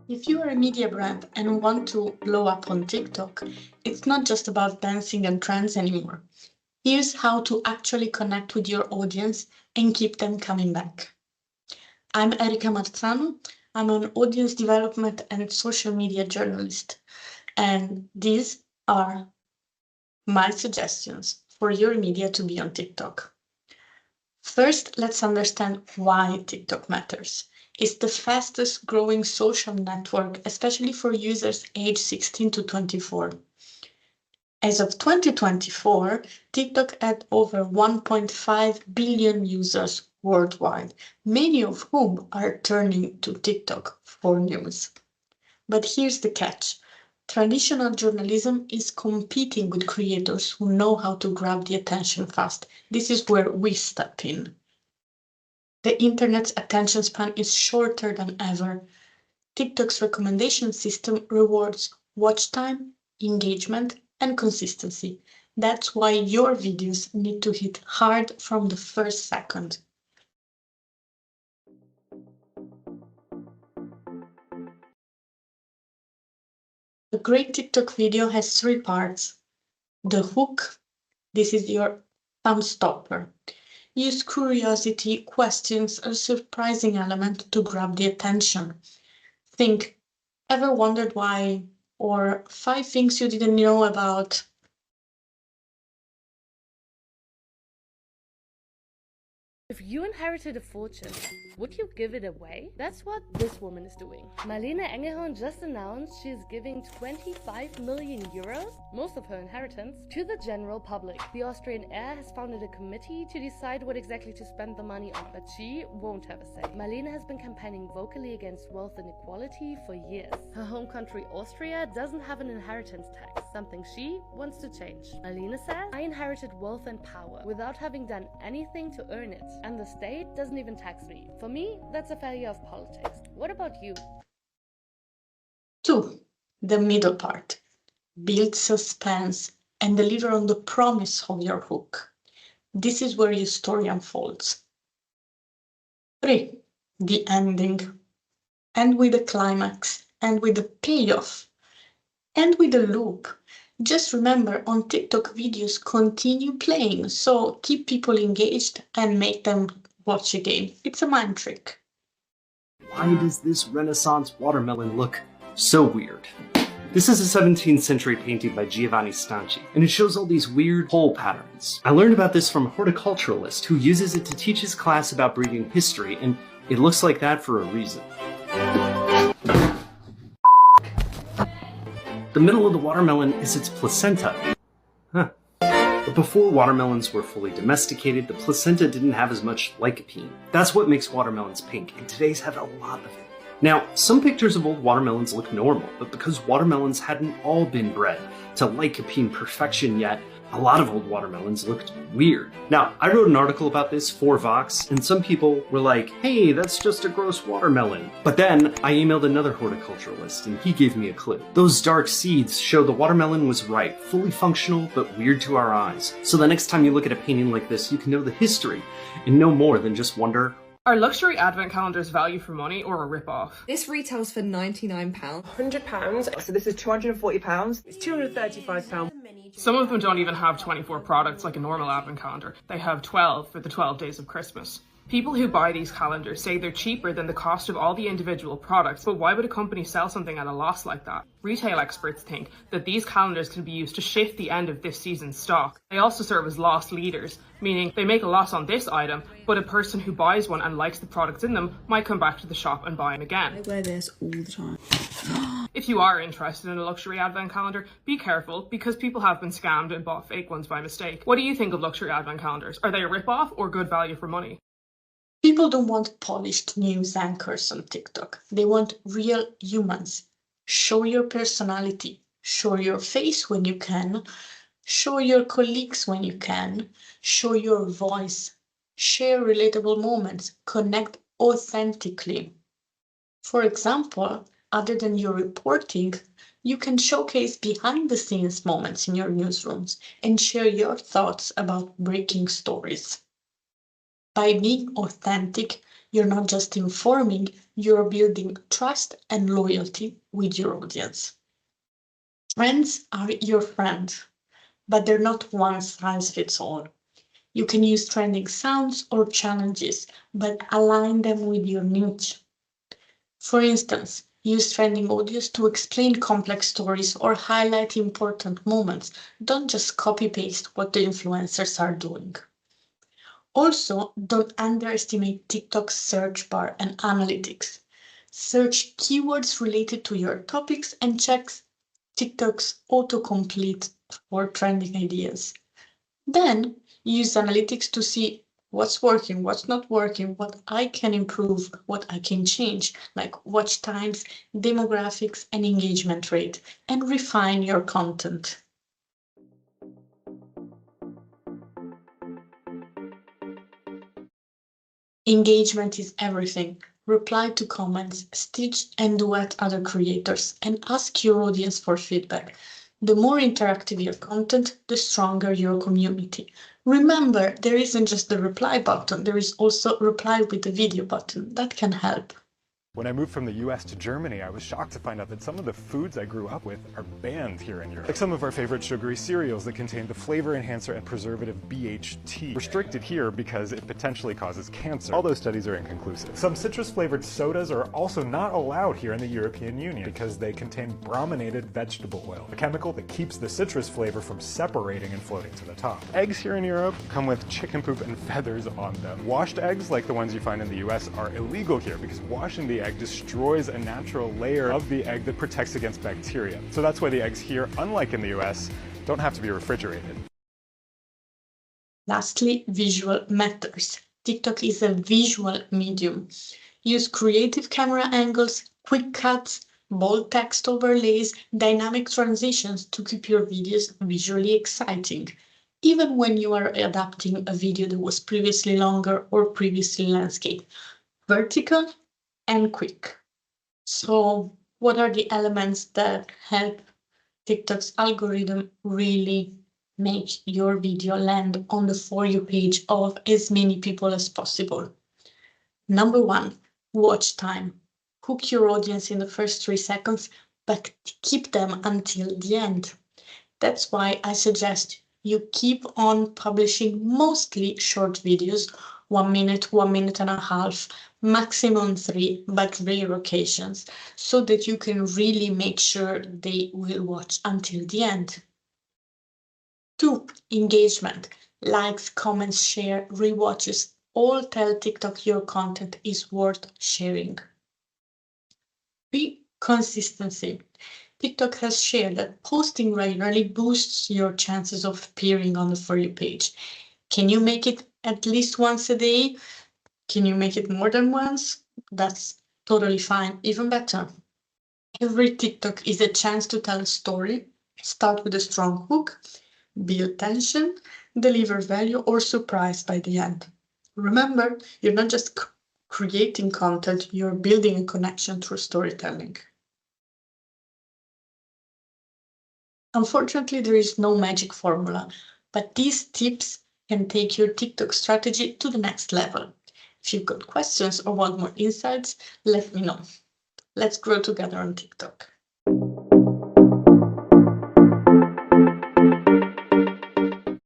If you are a media brand and want to blow up on TikTok, it's not just about dancing and trends anymore. Here's how to actually connect with your audience and keep them coming back. I'm Erika Marzano. I'm an audience development and social media journalist, and these are my suggestions for your media to be on TikTok. First, let's understand why TikTok matters. It's the fastest growing social network, especially for users aged 16 to 24. As of 2024, TikTok had over 1.5 billion users worldwide, many of whom are turning to TikTok for news. But here's the catch. Traditional journalism is competing with creators who know how to grab the attention fast. This is where we step in. The internet's attention span is shorter than ever. TikTok's recommendation system rewards watch time, engagement, and consistency. That's why your videos need to hit hard from the first second. A great TikTok video has three parts. The hook, this is your thumb stopper. Use curiosity, questions, or surprising element to grab the attention. Think, ever wondered why? Or 5 things you didn't know about. If you inherited a fortune, would you give it away? That's what this woman is doing. Marlene Engelhorn just announced she is giving 25 million euros, most of her inheritance, to the general public. The Austrian heir has founded a committee to decide what exactly to spend the money on, but she won't have a say. Marlene has been campaigning vocally against wealth inequality for years. Her home country Austria doesn't have an inheritance tax, something she wants to change. Marlene says, I inherited wealth and power without having done anything to earn it, and the state doesn't even tax me. For me, that's a failure of politics. What about you? 2. The middle part. Build suspense and deliver on the promise of your hook. This is where your story unfolds. 3. The ending. End with a climax, end with a payoff, end with a loop. Just remember, on TikTok, videos continue playing, so keep people engaged and make them watch again. It's a mind trick. Why does this Renaissance watermelon look so weird? This is a 17th century painting by Giovanni Stanchi, and it shows all these weird hole patterns. I learned about this from a horticulturalist who uses it to teach his class about breeding history, and it looks like that for a reason. The middle of the watermelon is its placenta. Huh. But before watermelons were fully domesticated, the placenta didn't have as much lycopene. That's what makes watermelons pink, and today's have a lot of it. Now, some pictures of old watermelons look normal, but because watermelons hadn't all been bred to lycopene perfection yet, a lot of old watermelons looked weird. Now, I wrote an article about this for Vox, and some people were like, hey, that's just a gross watermelon. But then I emailed another horticulturalist, and he gave me a clue. Those dark seeds show the watermelon was ripe, fully functional, but weird to our eyes. So the next time you look at a painting like this, you can know the history, and know more than just wonder, are luxury advent calendars value for money or a rip-off? This retails for £99. £100, so this is £240. it's £235. Some of them don't even have 24 products like a normal advent calendar. They have 12 for the 12 days of Christmas. People who buy these calendars say they're cheaper than the cost of all the individual products, but why would a company sell something at a loss like that? Retail experts think that these calendars can be used to shift the end of this season's stock. They also serve as loss leaders, meaning they make a loss on this item, but a person who buys one and likes the products in them might come back to the shop and buy them again. I wear this all the time. If you are interested in a luxury advent calendar, be careful because people have been scammed and bought fake ones by mistake. What do you think of luxury advent calendars? Are they a rip-off or good value for money? People don't want polished news anchors on TikTok. They want real humans. Show your personality. Show your face when you can. Show your colleagues when you can. Show your voice. Share relatable moments. Connect authentically. For example, other than your reporting, you can showcase behind-the-scenes moments in your newsrooms and share your thoughts about breaking stories. By being authentic, You're not just informing, you're building trust and loyalty with your audience. Trends are your friend, but they're not one size fits all. You can use trending sounds or challenges, but align them with your niche. For instance, use trending audios to explain complex stories or highlight important moments. Don't just copy paste what the influencers are doing. Also, don't underestimate TikTok's search bar and analytics. Search keywords related to your topics and check TikTok's autocomplete for trending ideas. Then use analytics to see what's working, what's not working, what I can improve, what I can change, like watch times, demographics, and engagement rate, and refine your content. Engagement is everything. Reply to comments, stitch and duet other creators, and ask your audience for feedback. The more interactive your content, the stronger your community. Remember, there isn't just the reply button, there is also reply with the video button. That can help. When I moved from the US to Germany, I was shocked to find out that some of the foods I grew up with are banned here in Europe. Like some of our favorite sugary cereals that contain the flavor enhancer and preservative BHT. Restricted here because it potentially causes cancer. All those studies are inconclusive. Some citrus-flavored sodas are also not allowed here in the European Union because they contain brominated vegetable oil, a chemical that keeps the citrus flavor from separating and floating to the top. Eggs here in Europe come with chicken poop and feathers on them. Washed eggs, like the ones you find in the US, are illegal here because washing the egg destroys a natural layer of the egg that protects against bacteria. So that's why the eggs here, unlike in the US, don't have to be refrigerated. Lastly, visual matters. TikTok is a visual medium. Use creative camera angles, quick cuts, bold text overlays, dynamic transitions to keep your videos visually exciting, even when you are adapting a video that was previously longer or previously landscape. Vertical and quick. So, what are the elements that help TikTok's algorithm really make your video land on the For You page of as many people as possible? Number one, watch time. Hook your audience in the first 3 seconds, but keep them until the end. That's why I suggest you keep on publishing mostly short videos, 1 minute, 1 minute and a half, maximum 3, but rare occasions, so that you can really make sure they will watch until the end. 2, engagement. Likes, comments, share, rewatches, all tell TikTok your content is worth sharing. 3, consistency. TikTok has shared that posting regularly boosts your chances of appearing on the For You page. Can you make it at least once a day? Can you make it more than once? That's totally fine, even better. Every TikTok is a chance to tell a story. Start with a strong hook, build tension, deliver value, or surprise by the end. Remember, you're not just creating content, you're building a connection through storytelling. Unfortunately, there is no magic formula, but these tips can take your TikTok strategy to the next level. If you've got questions or want more insights, let me know. Let's grow together on TikTok.